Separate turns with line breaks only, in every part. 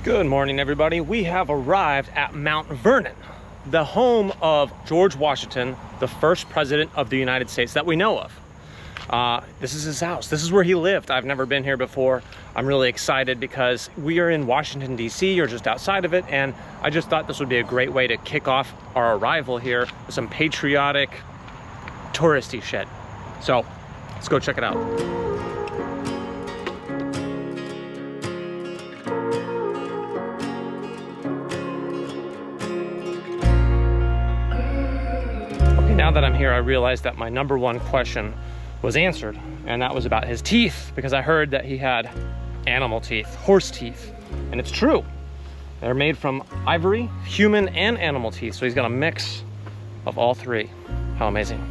Good morning, everybody. We have arrived at Mount Vernon, the home of George Washington, the first president of the United States that we know of. This is his house. This is where he lived. I've never been here before. I'm really excited because we are in Washington, D.C., or just outside of it, and I just thought this would be a great way to kick off our arrival here with some patriotic, touristy shit. So, let's go check it out. Now that I'm here, I realized that my number one question was answered, and that was about his teeth, because I heard that he had animal teeth, horse teeth, and it's true. They're made from ivory, human and animal teeth, so he's got a mix of all three. How amazing.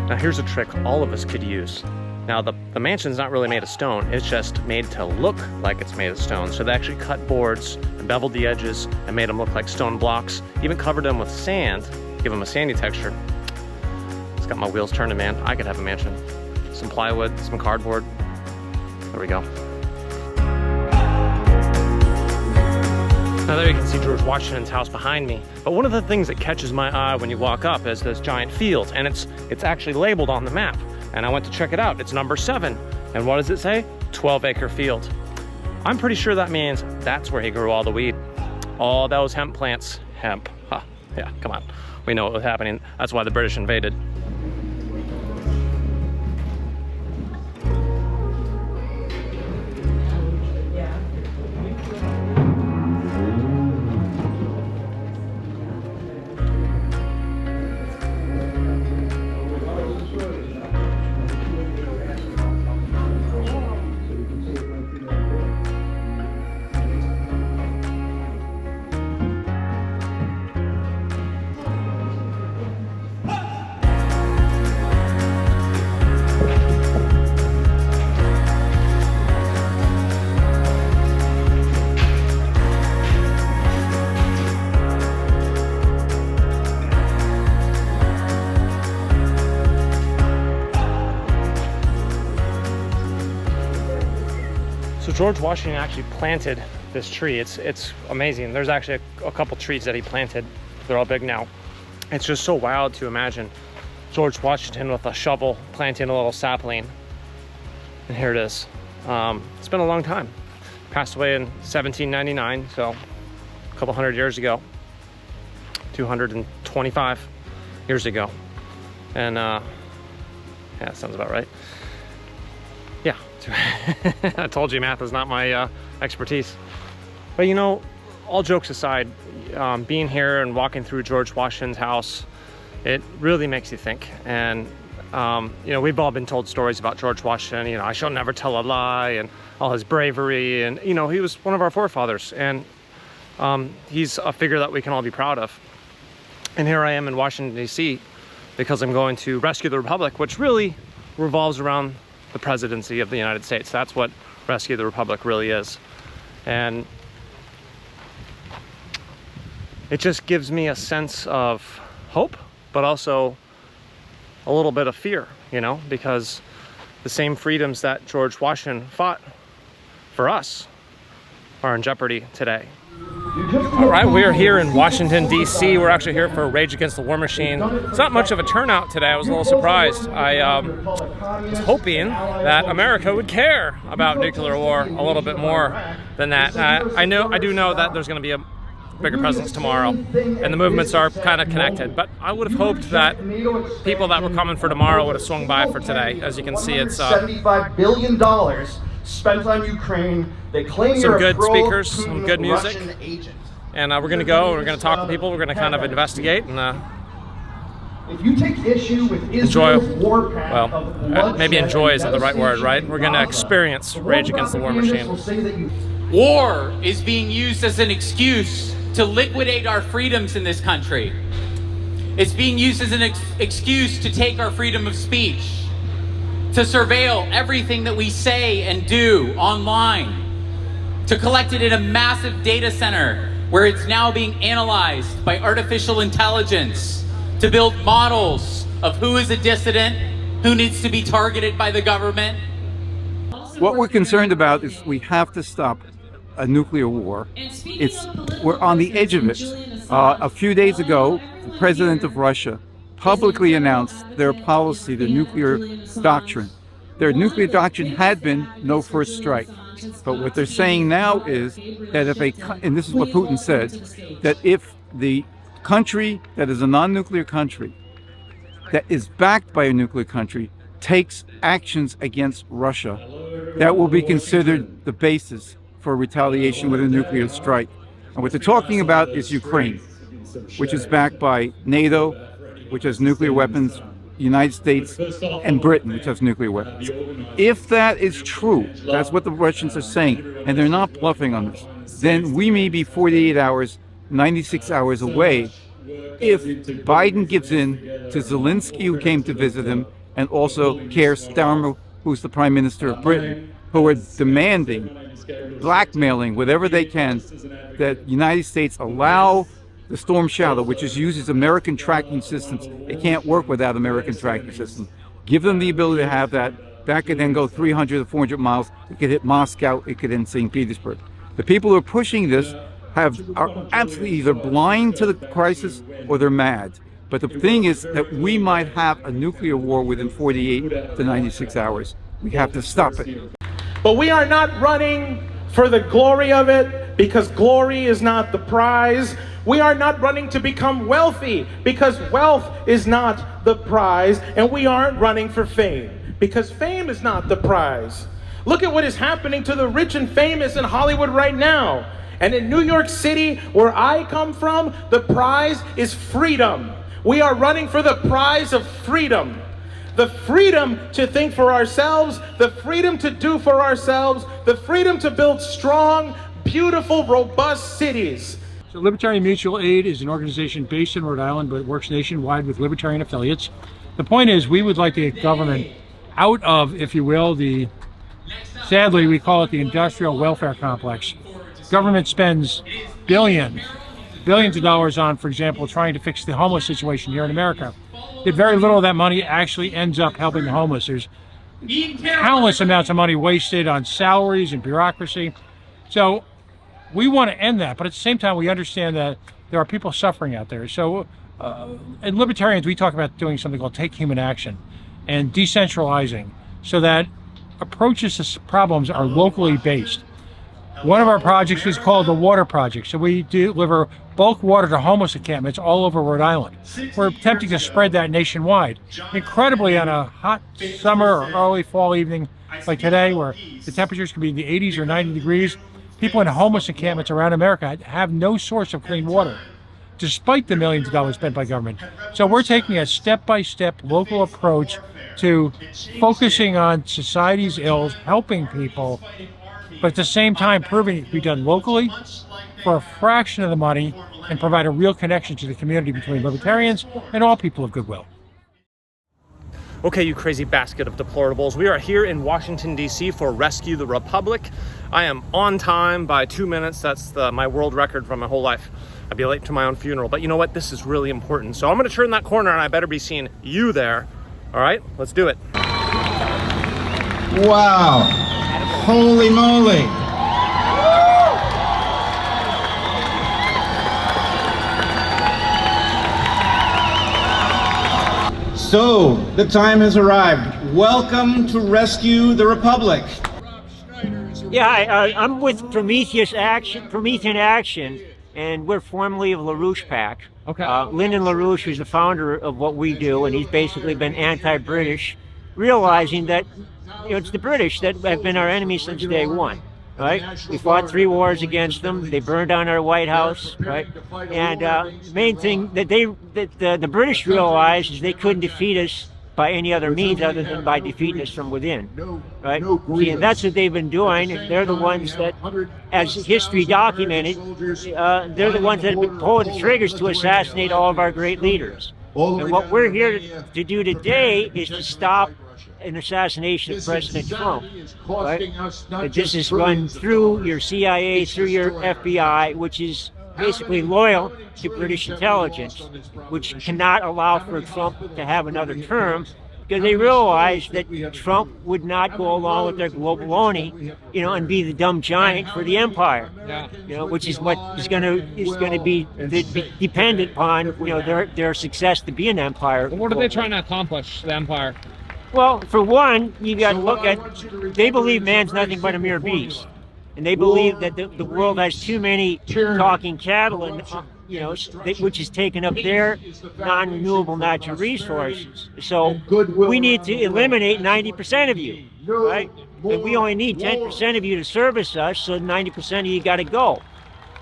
Now here's a trick all of us could use. Now the mansion's not really made of stone, it's just made to look like it's made of stone. So they actually cut boards and beveled the edges and made them look like stone blocks, even covered them with sand, give them a sandy texture. It's got my wheels turning, man. I could have a mansion. Some plywood, some cardboard. There we go. Now there you can see George Washington's house behind me. But one of the things that catches my eye when you walk up is this giant field, and it's actually labeled on the map. And I went to check it out. It's number 7. And what does it say? 12-acre field. I'm pretty sure that means that's where he grew all the weed. All those hemp plants. Hemp. Huh. Yeah, come on. We know what was happening. That's why the British invaded. So George Washington actually planted this tree. It's amazing. There's actually a couple trees that he planted. They're all big now. It's just so wild to imagine George Washington with a shovel planting a little sapling. And here it is. It's been a long time. Passed away in 1799, so a couple hundred years ago. 225 years ago. And yeah, that sounds about right. Yeah. I told you math is not my expertise. But you know, all jokes aside, being here and walking through George Washington's house, it really makes you think. And you know, we've all been told stories about George Washington, you know, I shall never tell a lie, and all his bravery, and you know, he was one of our forefathers, and he's a figure that we can all be proud of. And here I am in Washington, D.C., because I'm going to rescue the Republic, which really revolves around the presidency of the United States. That's what Rescue the Republic really is. And it just gives me a sense of hope, but also a little bit of fear, you know, because the same freedoms that George Washington fought for us are in jeopardy today. All right, we are here in Washington, D.C. We're actually here for Rage Against the War Machine. It's not much of a turnout today. I was a little surprised. I was hoping that America would care about nuclear war a little bit more than that. I do know that there's going to be a bigger presence tomorrow, and the movements are kind of connected. But I would have hoped that people that were coming for tomorrow would have swung by for today. As you can see, it's $75 billion spent on Ukraine. They claim some good speakers, some good music, and we're going to go and we're going to talk to people. We're going to kind of investigate and
if you take issue with Israel's warpath,
well, maybe enjoy isn't the right word, right? We're going to experience Rage Against the War Machine.
War is being used as an excuse to liquidate our freedoms in this country. It's being used as an excuse to take our freedom of speech, to surveil everything that we say and do online, to collect it in a massive data center where it's now being analyzed by artificial intelligence to build models of who is a dissident, who needs to be targeted by the government.
What we're concerned about is we have to stop a nuclear war. We're on the edge of it. A few days ago, the president of Russia publicly announced their policy, their nuclear doctrine. Their nuclear doctrine had been no first strike. But what they're saying now is that and this is what Putin said, that if the country that is a non-nuclear country, that is backed by a nuclear country, takes actions against Russia, that will be considered the basis for retaliation with a nuclear strike. And what they're talking about is Ukraine, which is backed by NATO, which has nuclear weapons, the United States, and Britain, which has nuclear weapons. If that is true, that's what the Russians are saying, and they're not bluffing on this, then we may be 48 hours, 96 hours away if Biden gives in to Zelensky, who came to visit him, and also Keir Starmer, who's the Prime Minister of Britain, who are demanding, blackmailing, whatever they can, that the United States allow the Storm Shadow, which uses American tracking systems. It can't work without American tracking systems. Give them the ability to have that. That could then go 300 or 400 miles. It could hit Moscow. It could hit St. Petersburg. The people who are pushing this are absolutely either blind to the crisis or they're mad. But the thing is that we might have a nuclear war within 48 to 96 hours. We have to stop it.
But we are not running for the glory of it, because glory is not the prize. We are not running to become wealthy, because wealth is not the prize. And we aren't running for fame, because fame is not the prize. Look at what is happening to the rich and famous in Hollywood right now. And in New York City, where I come from, the prize is freedom. We are running for the prize of freedom. The freedom to think for ourselves, the freedom to do for ourselves, the freedom to build strong, beautiful, robust cities.
So Libertarian Mutual Aid is an organization based in Rhode Island, but works nationwide with libertarian affiliates. The point is, we would like to get government out of, if you will, sadly we call it the industrial welfare complex. Government spends billions of dollars on, for example, trying to fix the homeless situation here in America. Yet very little of that money actually ends up helping the homeless. There's countless amounts of money wasted on salaries and bureaucracy. So we want to end that, but at the same time we understand that there are people suffering out there. So in Libertarians, we talk about doing something called take human action and decentralizing so that approaches to problems are locally based. One of our projects is called the Water Project. So we deliver bulk water to homeless encampments all over Rhode Island. We're attempting to spread that nationwide. Incredibly, on a hot summer or early fall evening like today, where the temperatures can be in the 80s or 90 degrees, people in homeless encampments around America have no source of clean water, despite the millions of dollars spent by government. So we're taking a step-by-step local approach to focusing on society's ills, helping people, but at the same time proving it can be done locally for a fraction of the money and provide a real connection to the community between libertarians and all people of goodwill.
Okay, you crazy basket of deplorables. We are here in Washington, D.C. for Rescue the Republic. I am on time by 2 minutes. That's my world record for my whole life. I'd be late to my own funeral, but you know what? This is really important. So I'm gonna turn that corner and I better be seeing you there. All right, let's do it.
Wow. Holy moly. So, the time has arrived. Welcome to Rescue the Republic.
Yeah, I'm with Promethean Action, and we're formerly of LaRouche PAC.
Okay.
Lyndon LaRouche, who's the founder of what we do, and he's basically been anti-British, realizing that it's the British that have been our enemies since day one. Right? We fought 3 wars against them. They burned down our White House, right? And the main thing that the British realized is they couldn't defeat us by any other means other than by defeating us from within, right? See, and that's what they've been doing. They're the ones that, as history documented, they're the ones that have been pulling the triggers to assassinate all of our great leaders. And what we're here to do today is to stop an assassination of President Trump. Right? This is run through your CIA, through your FBI, which is basically loyal to British intelligence, which cannot allow for Trump to have another term, because they realize that Trump would not go along with their globaloney, and be the dumb giant for the empire, which is what is going to be dependent upon, their success to be an empire.
What are they trying to accomplish, the empire?
Well, for one, you got to look at, they believe man's nothing but a mere beast. And they believe that the world has too many talking cattle, and which has taken up their non-renewable natural resources. So we need to eliminate 90% of you, right? And we only need 10% of you to service us, so 90% of you got to go,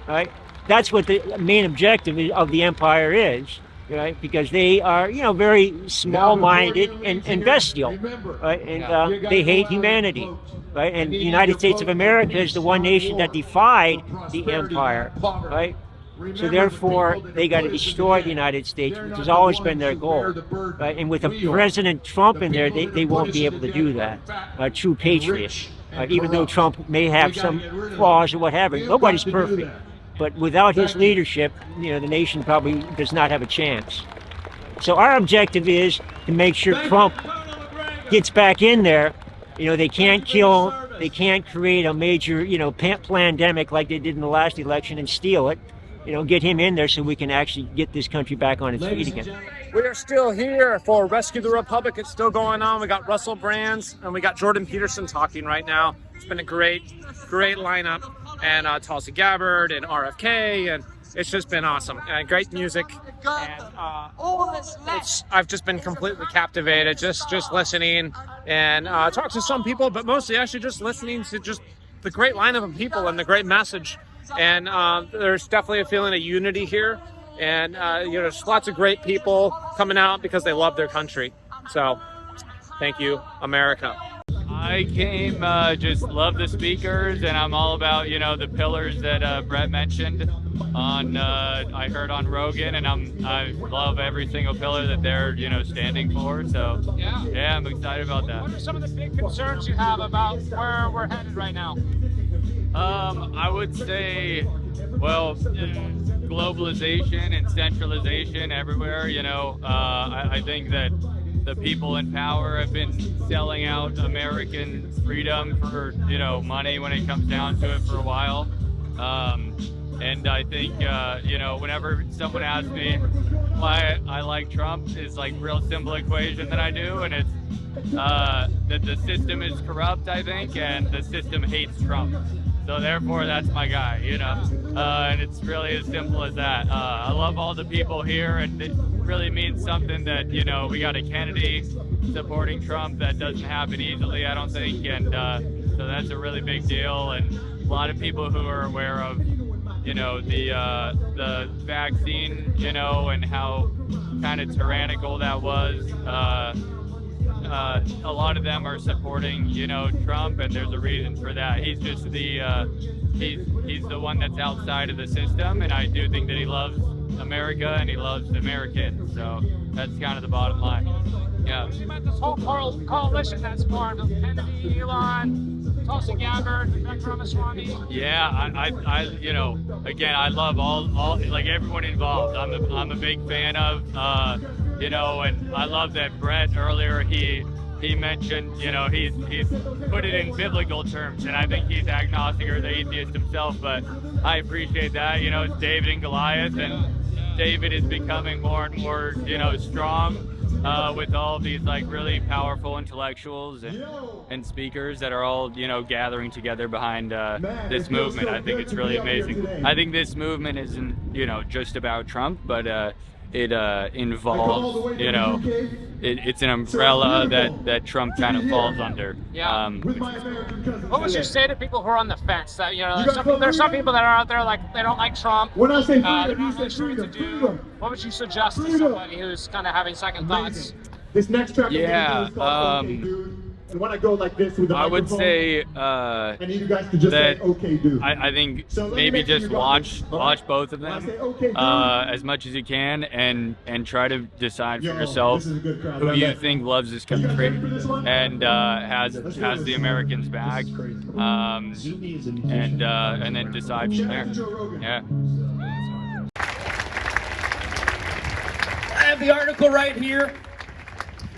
right? That's what the main objective of the empire is, right? Because they are, very small-minded and bestial, right? And they hate humanity, right? And the United States of America is the one nation that defied the empire, right? So therefore, they got to destroy the United States, which has always been their goal, right? And with a President Trump in there, they won't be able to do that. A true patriot, even though Trump may have some flaws or whatever. Nobody's perfect. But without his leadership, the nation probably does not have a chance. So our objective is to make sure Trump gets back in there. They can't kill him. They can't create a major, pandemic like they did in the last election and steal it. Get him in there so we can actually get this country back on its feet again.
We are still here for Rescue the Republic. It's still going on. We got Russel Brand and we got Jordan Peterson talking right now. It's been a great lineup. And Tulsi Gabbard and RFK, and it's just been awesome. And great music. And I've just been completely captivated, just listening and talk to some people, but mostly actually just listening to just the great lineup of people and the great message. And there's definitely a feeling of unity here. And there's lots of great people coming out because they love their country. So thank you, America.
I came, just love the speakers, and I'm all about, the pillars that Brett mentioned I heard on Rogan, and I love every single pillar that they're, standing for. So yeah, I'm excited about that.
What are some of the big concerns you have about where we're headed right now?
I would say, well, globalization and centralization everywhere. I think that the people in power have been selling out American freedom for, money when it comes down to it for a while. And I think, whenever someone asks me why I like Trump, it's like real simple equation that I do. And it's that the system is corrupt, I think, and the system hates Trump. So therefore, that's my guy, and it's really as simple as that. I love all the people here, and it really means something that, we got a Kennedy supporting Trump. That doesn't happen easily, I don't think, and so that's a really big deal. And a lot of people who are aware of, the vaccine, and how kind of tyrannical that was. A lot of them are supporting, Trump, and there's a reason for that. He's just he's the one that's outside of the system, and I do think that he loves America and he loves Americans. So that's kind of the bottom line. Yeah.
About this whole coalition that's formed of Kennedy, Elon, Tulsi Gabbard, Rebecca Ramaswamy.
Yeah, I again, I love all like everyone involved. I'm a big fan of. And I love that Brett earlier, he mentioned, he's put it in biblical terms, and I think he's agnostic or the atheist himself, but I appreciate that. It's David and Goliath, and David is becoming more and more, strong with all of these like really powerful intellectuals and speakers that are all, gathering together behind this movement. I think it's really amazing. I think this movement isn't, just about Trump, but it involves, it's an umbrella that Trump kind of falls under.
Yeah. What would you say to people who are on the fence? That there's some people that are out there like they don't like Trump. When I say they're not really sure what to do. What would you suggest to somebody who's kind of having second thoughts?
This next track.
Yeah.
And when I go like this with the
I would say
I need you guys to just
that
say, okay, dude.
I think maybe just watch both of them as much as you can, and try to decide for yourself who you think loves this country and has the Americans back, and then decide from there. Yeah.
have the article right here.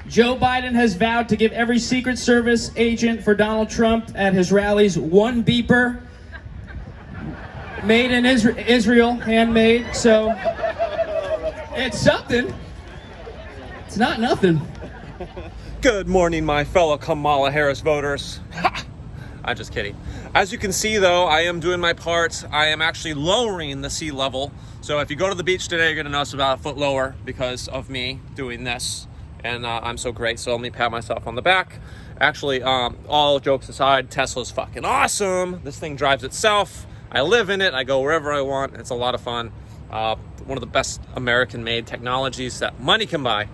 Joe Biden has vowed to give every Secret Service agent for Donald Trump at his rallies one beeper. Made in Israel, handmade, so it's something. It's not nothing.
Good morning, my fellow Kamala Harris voters. Ha! I'm just kidding. As you can see, though, I am doing my part. I am actually lowering the sea level. So if you go to the beach today, you're going to notice about a foot lower because of me doing this. And I'm so great, so let me pat myself on the back. Actually, all jokes aside, Tesla's fucking awesome. This thing drives itself. I live in it. I go wherever I want. It's a lot of fun. One of the best American-made technologies that money can buy.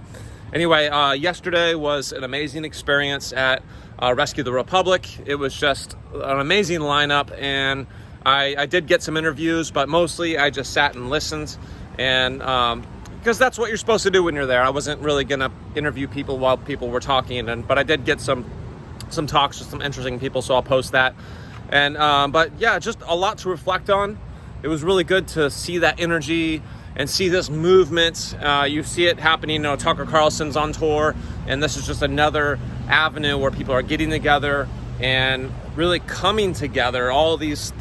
Anyway, yesterday was an amazing experience at Rescue the Republic. It was just an amazing lineup, and I did get some interviews, but mostly I just sat and listened, and because that's what you're supposed to do when you're there. I wasn't really gonna interview people while people were talking, but I did get some talks with some interesting people, so I'll post that. And but yeah, just a lot to reflect on. It was really good to see that energy and see this movement. You see it happening. You know, Tucker Carlson's on tour, and this is just another avenue where people are getting together and really coming together. All this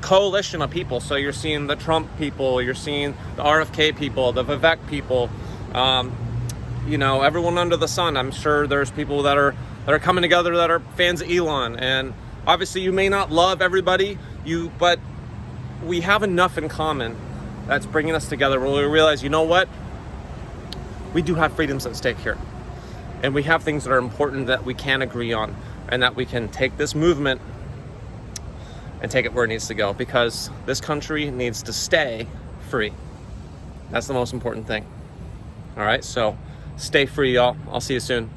coalition of people. So you're seeing the Trump people, you're seeing the RFK people, the Vivek people. You know, everyone under the sun. I'm sure there's people that are coming together that are fans of Elon, and obviously you may not love everybody, but we have enough in common that's bringing us together where we realize, you know what? We do have freedoms at stake here. And we have things that are important that we can agree on, and that we can take this movement and take it where it needs to go, because this country needs to stay free. That's the most important thing. All right, so stay free, y'all. I'll see you soon.